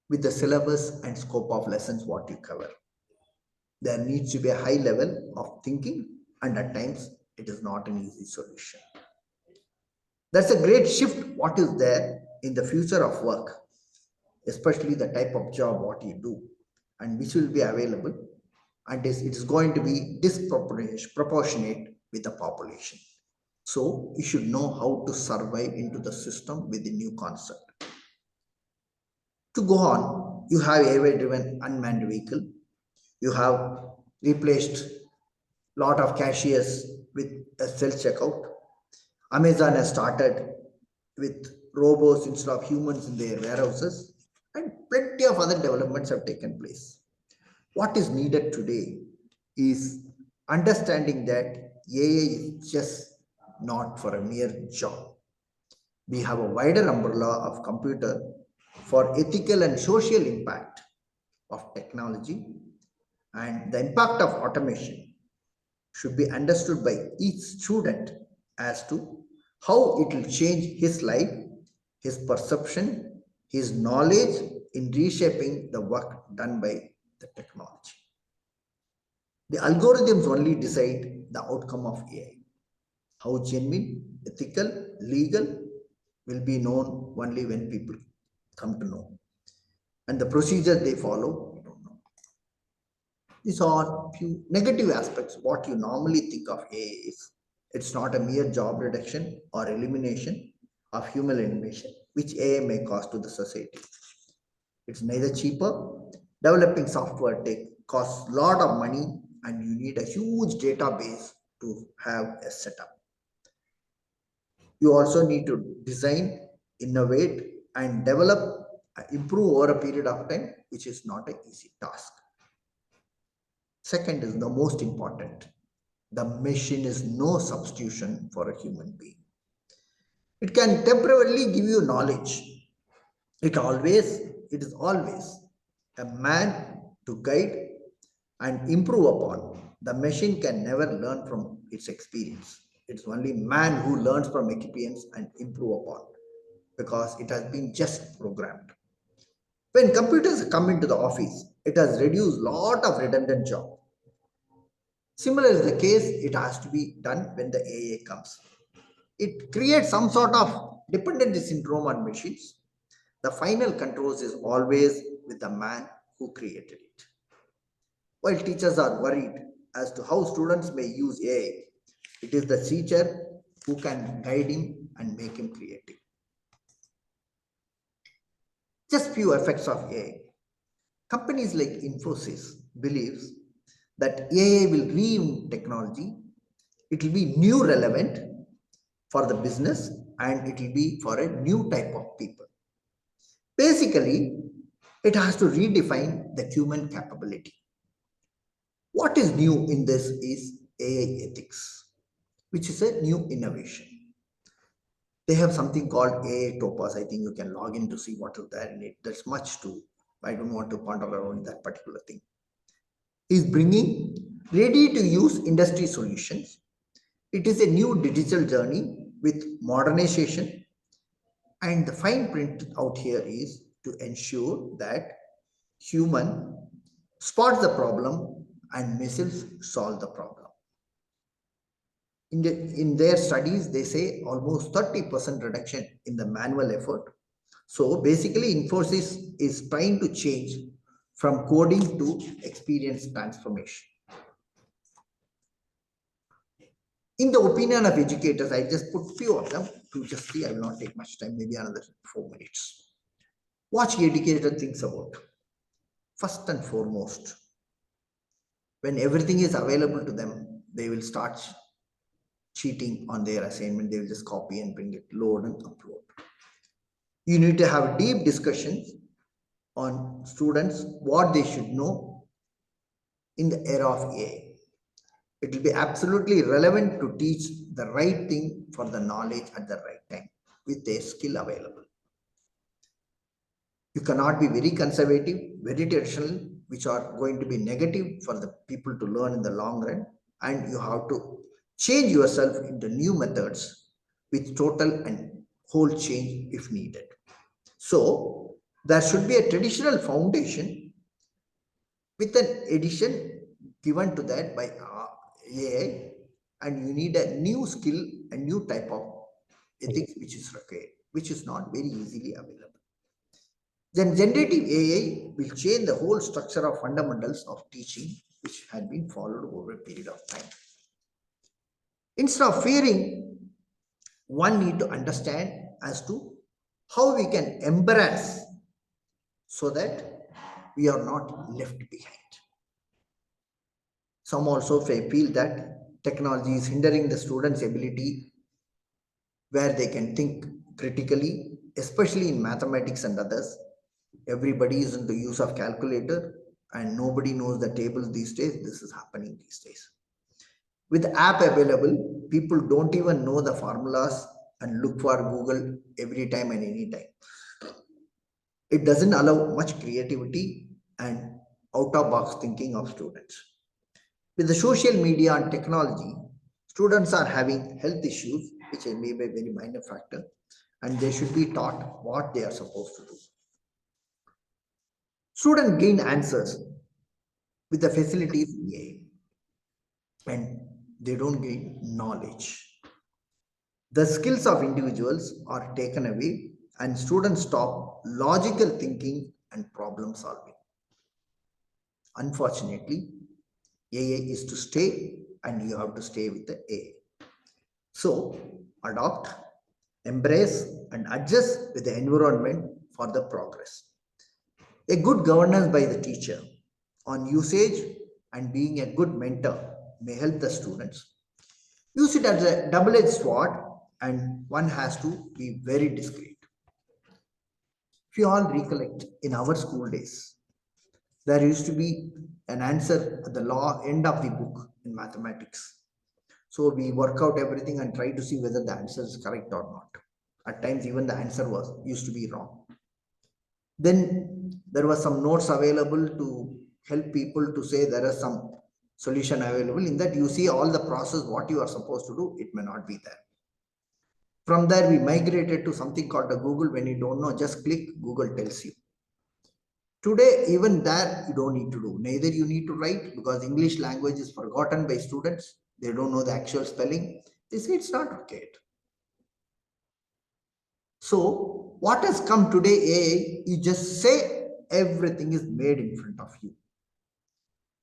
with the syllabus and scope of lessons what you cover. There needs to be a high level of thinking, and at times it is not an easy solution. That's a great shift what is there in the future of work, especially the type of job what you do and which will be available, and it is going to be disproportionate with the population. So you should know how to survive into the system with the new concept. To go on, you have AI-driven unmanned vehicle. You have replaced lot of cashiers with a self-checkout. Amazon has started with robots instead of humans in their warehouses, and plenty of other developments have taken place. What is needed today is understanding that AI is just not for a mere job. We have a wider umbrella of computer for ethical and social impact of technology, and the impact of automation should be understood by each student as to how it will change his life, his perception, his knowledge in reshaping the work done by the technology. The algorithms only decide the outcome of AI. How genuine, ethical, legal will be known only when people come to know. And the procedure they follow, we don't know. These are few negative aspects. What you normally think of AI is it's not a mere job reduction or elimination of human innovation, which AI may cost to the society. It's neither cheaper. Developing software costs a lot of money, and you need a huge database to have a setup. You also need to design, innovate, and develop, improve over a period of time, which is not an easy task. Second is the most important. The machine is no substitution for a human being. It can temporarily give you knowledge. It is always a man to guide and improve upon. The machine can never learn from its experience. It's only man who learns from experience and improve upon because it has been just programmed. When computers come into the office, it has reduced lot of redundant job. Similar is the case, it has to be done when the AI comes. It creates some sort of dependency syndrome on machines. The final controls is always with the man who created it. While teachers are worried as to how students may use AI, it is the teacher who can guide him and make him creative. Just few effects of AI. Companies like Infosys believes that AI will reinvent technology. It will be new relevant for the business and it will be for a new type of people. Basically, it has to redefine the human capability. What is new in this is AI ethics, which is a new innovation. They have something called AI Topaz. I think you can log in to see what is there in it. There's much to, I don't want to ponder around that particular thing. Is bringing ready to use industry solutions. It is a new digital journey with modernization. And the fine print out here is to ensure that human spots the problem and machines solve the problem. In their studies, they say almost 30% reduction in the manual effort. So basically, Infosys is trying to change from coding to experience transformation. In the opinion of educators, I just put few of them to just see. I will not take much time, maybe another 4 minutes. What educator thinks about. First and foremost, when everything is available to them, they will start cheating on their assignment. They will just copy and bring it, load and upload. You need to have deep discussions on students, what they should know in the era of AI. It will be absolutely relevant to teach the right thing for the knowledge at the right time with their skill available. You cannot be very conservative, very traditional, which are going to be negative for the people to learn in the long run. And you have to change yourself into new methods with total and whole change if needed. So there should be a traditional foundation with an addition given to that by AI, and you need a new skill, a new type of ethics which is required, which is not very easily available. Then generative AI will change the whole structure of fundamentals of teaching, which had been followed over a period of time. Instead of fearing, one need to understand as to how we can embrace so that we are not left behind. Some also feel that technology is hindering the students' ability where they can think critically, especially in mathematics and others. Everybody is into use of calculator and nobody knows the tables these days. This is happening these days. With the app available, people don't even know the formulas and look for Google every time and any time. It doesn't allow much creativity and out-of-box thinking of students. With the social media and technology, students are having health issues which may be a very minor factor, and they should be taught what they are supposed to do. Students gain answers with the facilities AI, and they don't gain knowledge. The skills of individuals are taken away, and students stop logical thinking and problem solving. Unfortunately, AI is to stay, and you have to stay with the AI. So, adopt, embrace, and adjust with the environment for the progress. A good governance by the teacher on usage and being a good mentor may help the students. Use it as a double-edged sword, and one has to be very discreet. If you all recollect, in our school days, there used to be an answer at the end of the book in mathematics. So we work out everything and try to see whether the answer is correct or not. At times, even the answer was used to be wrong. Then there was some notes available to help people to say there is some solution available. In that, you see all the process, what you are supposed to do, it may not be there. From there, we migrated to something called a Google. When you don't know, just click, Google tells you. Today, even that you don't need to do. Neither you need to write, because English language is forgotten by students. They don't know the actual spelling. They say it's not okay. So what has come today, AI, you just say everything is made in front of you.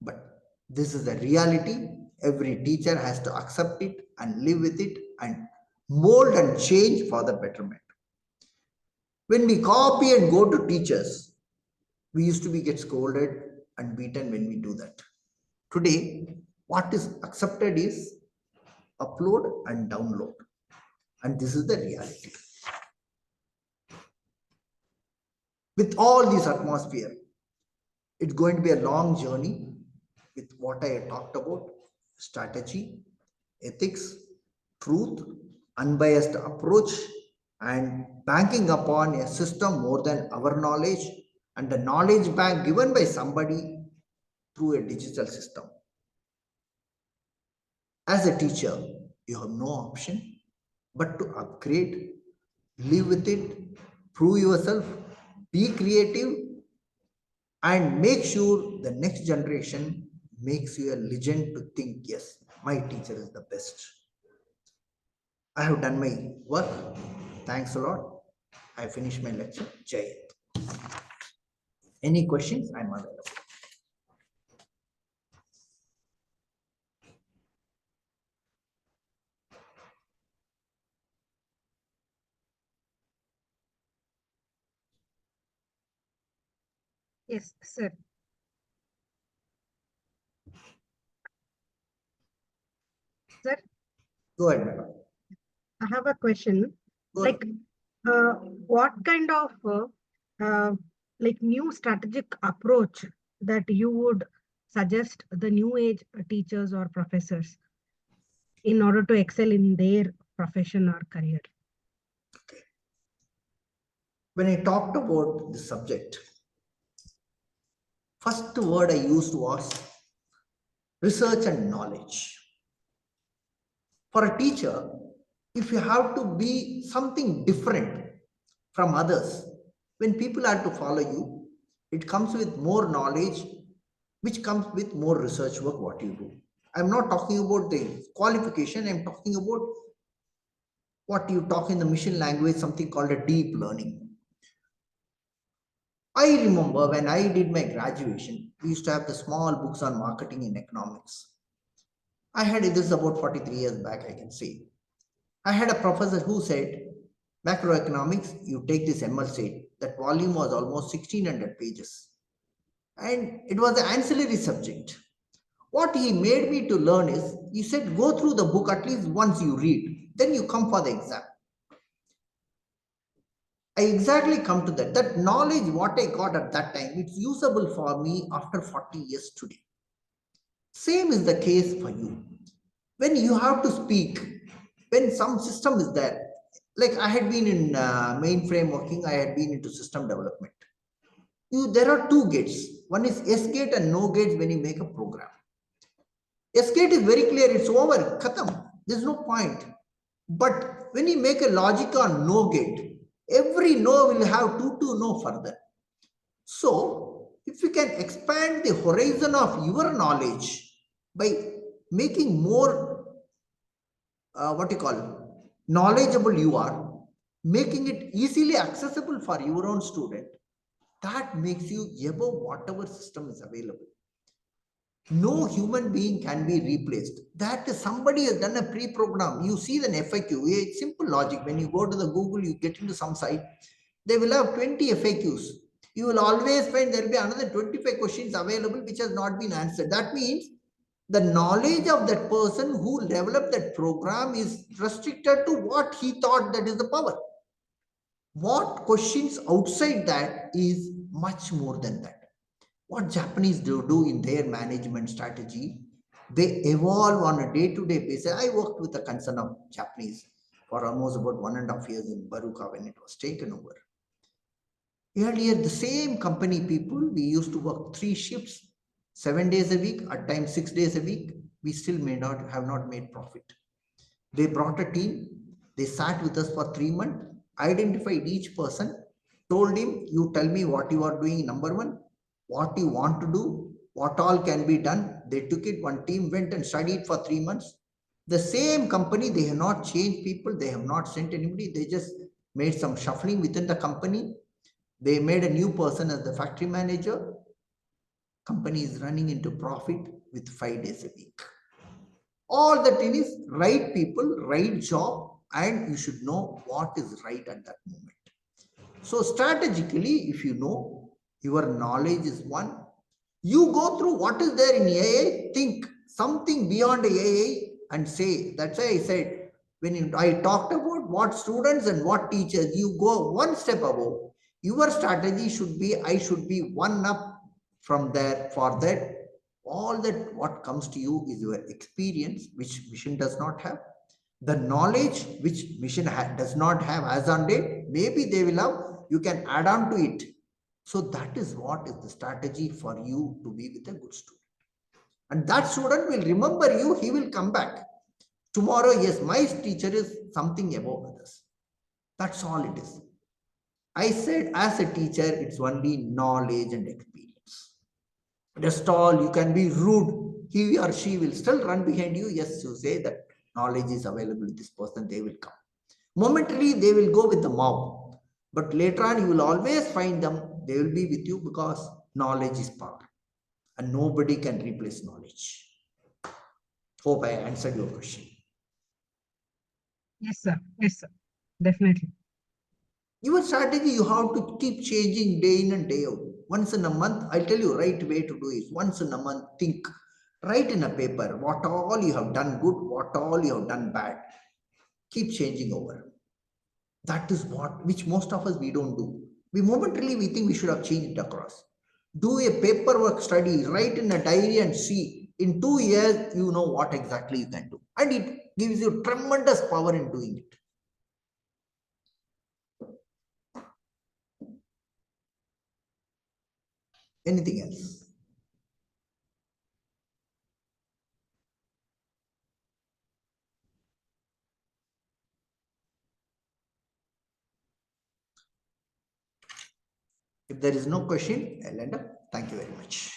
But this is the reality. Every teacher has to accept it and live with it and mold and change for the betterment. When we copy and go to teachers, we used to be get scolded and beaten when we do that. Today, what is accepted is upload and download. And this is the reality. With all this atmosphere, it's going to be a long journey with what I talked about: strategy, ethics, truth, unbiased approach, and banking upon a system more than our knowledge, and the knowledge bank given by somebody through a digital system. As a teacher, you have no option but to upgrade, live with it, prove yourself, be creative, and make sure the next generation makes you a legend to think, yes, my teacher is the best. I have done my work. Thanks a lot. I finished my lecture. Jai Hind. Any questions? I'm available. Yes, sir. Sir, Go ahead, madam. I have a question. Go Like, ahead. what kind of like new strategic approach that you would suggest the new age teachers or professors in order to excel in their profession or career? When I talked about the subject, first word I used was research and knowledge. For a teacher, if you have to be something different from others, when people are to follow you, it comes with more knowledge, which comes with more research work, what you do. I'm not talking about the qualification, I'm talking about what you talk in the machine language, something called a deep learning. I remember when I did my graduation, we used to have the small books on marketing and economics. I had this about 43 years back, I can say. I had a professor who said, macroeconomics, you take this ML state. That volume was almost 1600 pages. And it was an ancillary subject. What he made me to learn is, he said, go through the book at least once you read, then you come for the exam. I exactly come to that. That knowledge, what I got at that time, it's usable for me after 40 years today. Same is the case for you. When you have to speak, when some system is there, like I had been in mainframe working, I had been into system development. There are two gates. One is S gate and no gates when you make a program. S gate is very clear, it's over, khatam. There's no point. But when you make a logic on no gate, every no will have two no further. So, if you can expand the horizon of your knowledge by making more, what you call, knowledgeable you are, making it easily accessible for your own student, that makes you above whatever system is available. No human being can be replaced. That is, somebody has done a pre-program. You see the FAQ, a simple logic. When you go to the Google, you get into some site, they will have 20 FAQs. You will always find there will be another 25 questions available which has not been answered. That means the knowledge of that person who developed that program is restricted to what he thought that is the power. What questions outside that is much more than that. What Japanese do in their management strategy, they evolve on a day-to-day basis. I worked with a concern of Japanese for almost about 1.5 years in Baruka when it was taken over. Earlier, the same company people, we used to work 3 shifts, 7 days a week, at times 6 days a week. We still have not made profit. They brought a team, they sat with us for 3 months, identified each person, told him, you tell me what you are doing, number one, what you want to do, what all can be done. They took it, one team went and studied for 3 months. The same company, they have not changed people, they have not sent anybody, they just made some shuffling within the company. They made a new person as the factory manager. Company is running into profit with 5 days a week. All that in is right people, right job, and you should know what is right at that moment. So strategically, if you know your knowledge is one, you go through what is there in AI, think something beyond AI and say. That's why I said, when I talked about what students and what teachers, you go one step above. Your strategy should be, I should be one up from there. For that, all that what comes to you is your experience, which mission does not have. The knowledge which mission does not have as on date, maybe they will have, you can add on to it. So that is what is the strategy for you to be with a good student. And that student will remember you, he will come back. Tomorrow, yes, my teacher is something above others. That's all it is. I said, as a teacher, it's only knowledge and experience. Just all, you can be rude. He or she will still run behind you. Yes, you say that knowledge is available with this person, they will come. Momentarily, they will go with the mob. But later on, you will always find them. They will be with you because knowledge is power. And nobody can replace knowledge. Hope I answered your question. Yes, sir. Yes, sir. Definitely. Your strategy, you have to keep changing day in and day out. Once in a month, I'll tell you right way to do is once in a month, think, write in a paper what all you have done good, what all you have done bad. Keep changing over. That is what, which most of us we don't do. We momentarily we think we should have changed it across. Do a paperwork study, write in a diary and see. In 2 years, you know what exactly you can do. And it gives you tremendous power in doing it. Anything else? If there is no question, I'll end up. Thank you very much.